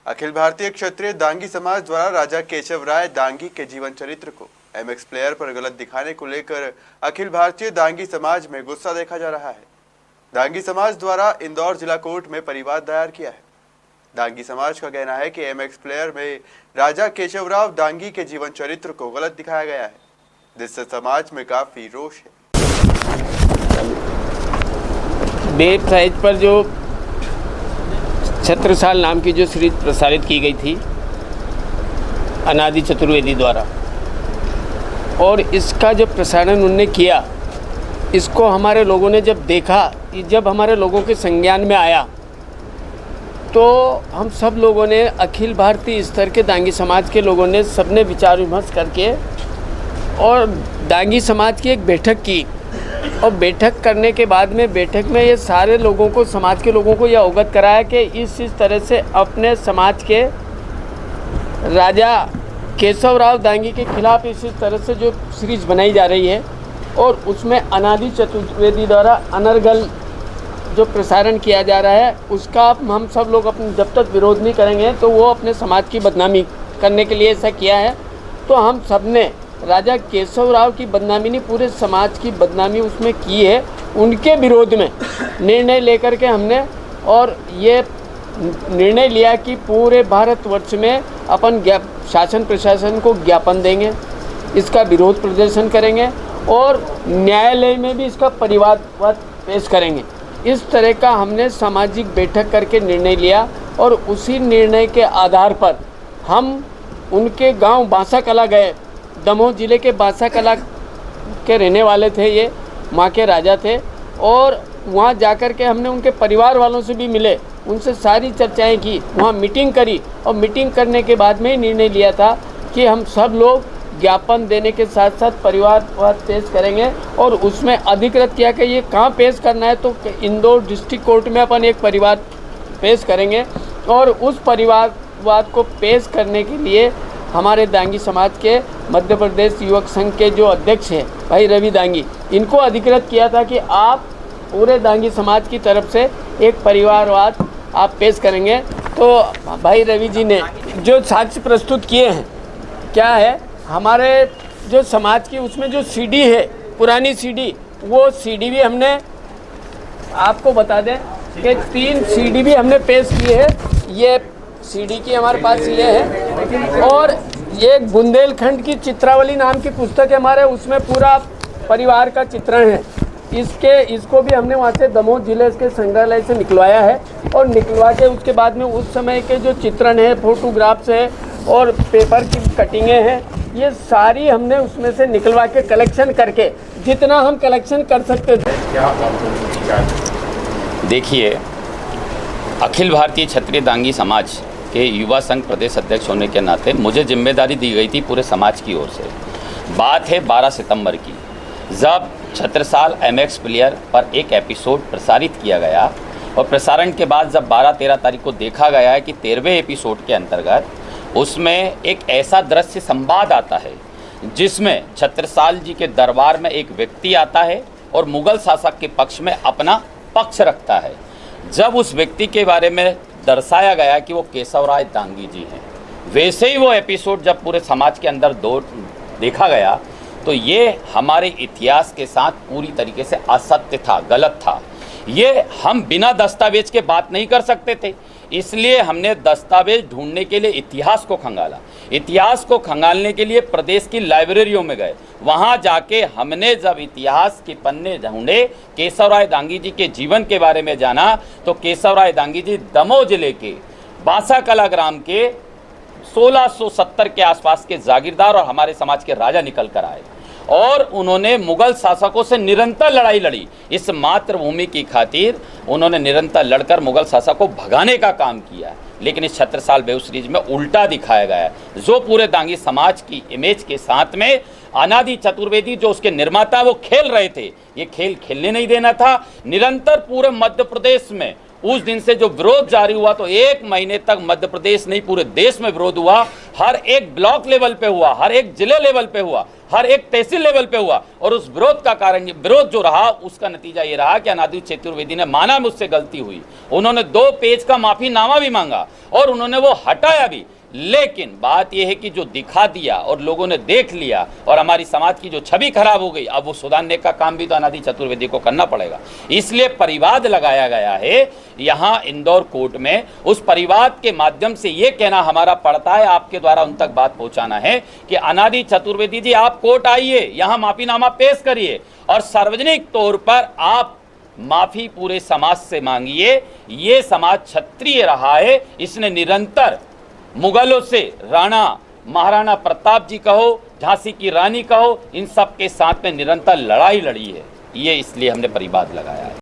अखिल भारतीय क्षत्रिय दांगी समाज द्वारा राजा केशव राय दांगी के जीवन चरित्र को एमएक्स प्लेयर पर गलत दिखाने को लेकर अखिल भारतीय दांगी समाज में गुस्सा देखा जा रहा है। दांगी समाज द्वारा इंदौर जिला कोर्ट में परिवाद दायर किया है। दांगी समाज का कहना है कि एमएक्स प्लेयर में राजा केशवराव दांगी के जीवन चरित्र को गलत दिखाया गया है, जिससे समाज में काफी रोष है। वेबसाइट पर जो छत्रसाल नाम की जो सीरीज प्रसारित की गई थी अनादि चतुर्वेदी द्वारा, और इसका जो प्रसारण उन्होंने किया, इसको हमारे लोगों ने जब देखा, जब हमारे लोगों के संज्ञान में आया, तो हम सब लोगों ने, अखिल भारतीय स्तर के दांगी समाज के लोगों ने, सबने विचार विमर्श करके और दांगी समाज की एक बैठक की। और बैठक करने के बाद में बैठक में ये सारे लोगों को, समाज के लोगों को यह अवगत कराया कि इस तरह से अपने समाज के राजा केशवराव दांगी के खिलाफ इस तरह से जो सीरीज बनाई जा रही है, और उसमें अनादि चतुर्वेदी द्वारा अनर्गल जो प्रसारण किया जा रहा है, उसका हम सब लोग अपने जब तक विरोध नहीं करेंगे तो वो अपने समाज की बदनामी करने के लिए ऐसा किया है। तो हम सब ने राजा केशवराव की बदनामी नहीं, पूरे समाज की बदनामी उसमें की है। उनके विरोध में निर्णय लेकर के हमने और ये निर्णय लिया कि पूरे भारतवर्ष में अपन शासन प्रशासन को ज्ञापन देंगे, इसका विरोध प्रदर्शन करेंगे और न्यायालय में भी इसका परिवाद पेश करेंगे। इस तरह का हमने सामाजिक बैठक करके निर्णय लिया, और उसी निर्णय के आधार पर हम उनके गांव बांसाकला गए। दमोह जिले के बांसाकला के रहने वाले थे, ये माँ के राजा थे, और वहाँ जाकर के हमने उनके परिवार वालों से भी मिले, उनसे सारी चर्चाएं की, वहाँ मीटिंग करी, और मीटिंग करने के बाद में ही निर्णय लिया था कि हम सब लोग ज्ञापन देने के साथ साथ परिवारवाद पेश करेंगे। और उसमें अधिकृत किया कि ये कहाँ पेश करना है, तो इंदौर डिस्ट्रिक्ट कोर्ट में अपन एक परिवार पेश करेंगे। और उस परिवारवाद को पेश करने के लिए हमारे दांगी समाज के मध्य प्रदेश युवक संघ के जो अध्यक्ष हैं भाई रवि दांगी, इनको अधिकृत किया था कि आप पूरे दांगी समाज की तरफ से एक परिवारवाद आप पेश करेंगे। तो भाई रवि जी ने जो साक्ष्य प्रस्तुत किए हैं, क्या है, हमारे जो समाज की उसमें जो सीडी है, पुरानी सीडी, वो सीडी भी हमने आपको बता दें कि 3 सीडी भी हमने पेश किए हैं। ये सीडी की हमारे पास ये है, और ये बुंदेलखंड की चित्रावली नाम की पुस्तक है हमारे, उसमें पूरा परिवार का चित्रण है। इसको भी हमने वहाँ से दमोह जिले के संग्रहालय से निकलवाया है, और निकलवा के उसके बाद में उस समय के जो चित्रण है, फोटोग्राफ्स है और पेपर की कटिंगें हैं, ये सारी हमने उसमें से निकलवा के कलेक्शन करके, जितना हम कलेक्शन कर सकते थे। देखिए, अखिल भारतीय क्षत्रिय दांगी समाज के युवा संघ प्रदेश अध्यक्ष होने के नाते मुझे जिम्मेदारी दी गई थी पूरे समाज की ओर से। बात है 12 सितंबर की, जब छत्रसाल एमएक्स प्लेयर पर एक एपिसोड प्रसारित किया गया, और प्रसारण के बाद जब 12-13 तारीख को देखा गया है कि 13वें एपिसोड के अंतर्गत उसमें एक ऐसा दृश्य संवाद आता है जिसमें छत्रसाल जी के दरबार में एक व्यक्ति आता है और मुगल शासक के पक्ष में अपना पक्ष रखता है। जब उस व्यक्ति के बारे में दर्शाया गया कि वो केशवराय दांगी जी हैं, वैसे ही वो एपिसोड जब पूरे समाज के अंदर देखा गया, तो ये हमारे इतिहास के साथ पूरी तरीके से असत्य था, गलत था। ये हम बिना दस्तावेज के बात नहीं कर सकते थे, इसलिए हमने दस्तावेज ढूंढने के लिए इतिहास को खंगाला। इतिहास को खंगालने के लिए प्रदेश की लाइब्रेरियों में गए, वहां जाके हमने जब इतिहास के पन्ने ढूंढे, केशवराय दांगी जी के जीवन के बारे में जाना, तो केशवराय दांगी जी दमोह जिले के बांसाकला ग्राम के 1670 के आसपास के जागीरदार और हमारे समाज के राजा निकल कर आए, और उन्होंने मुगल शासकों से निरंतर लड़ाई लड़ी। इस मातृभूमि की खातिर उन्होंने निरंतर लड़कर मुगल शासक को भगाने का काम किया। लेकिन इस छत्रसाल वेब सीरीज में उल्टा दिखाया गया है, जो पूरे दांगी समाज की इमेज के साथ में अनादि चतुर्वेदी जो उसके निर्माता वो खेल रहे थे, ये खेल खेलने नहीं देना था। निरंतर पूरे मध्य प्रदेश में उस दिन से जो विरोध जारी हुआ तो 1 महीने तक मध्य प्रदेश नहीं पूरे देश में विरोध हुआ। हर एक ब्लॉक लेवल पे हुआ, हर एक जिले लेवल पे हुआ, हर एक तहसील लेवल पे हुआ। और उस विरोध का कारण, विरोध जो रहा उसका नतीजा ये रहा कि अनादि चतुर्वेदी ने माना मुझसे गलती हुई, उन्होंने 2 पेज का माफीनामा भी मांगा और उन्होंने वो हटाया भी। लेकिन बात यह है कि जो दिखा दिया और लोगों ने देख लिया और हमारी समाज की जो छवि खराब हो गई, अब वो सुधारने का काम भी तो अनादि चतुर्वेदी को करना पड़ेगा। इसलिए परिवाद लगाया गया है यहाँ इंदौर कोर्ट में। उस परिवाद के माध्यम से ये कहना हमारा पड़ता है, आपके द्वारा उन तक बात पहुंचाना है कि अनादि चतुर्वेदी जी आप कोर्ट आइए, यहाँ माफीनामा पेश करिए और सार्वजनिक तौर पर आप माफी पूरे समाज से मांगिए। ये समाज क्षत्रिय रहा है, इसने निरंतर मुगलों से, राणा महाराणा प्रताप जी कहो, झांसी की रानी कहो, इन सब के साथ में निरंतर लड़ाई लड़ी है। ये इसलिए हमने परिवाद लगाया है।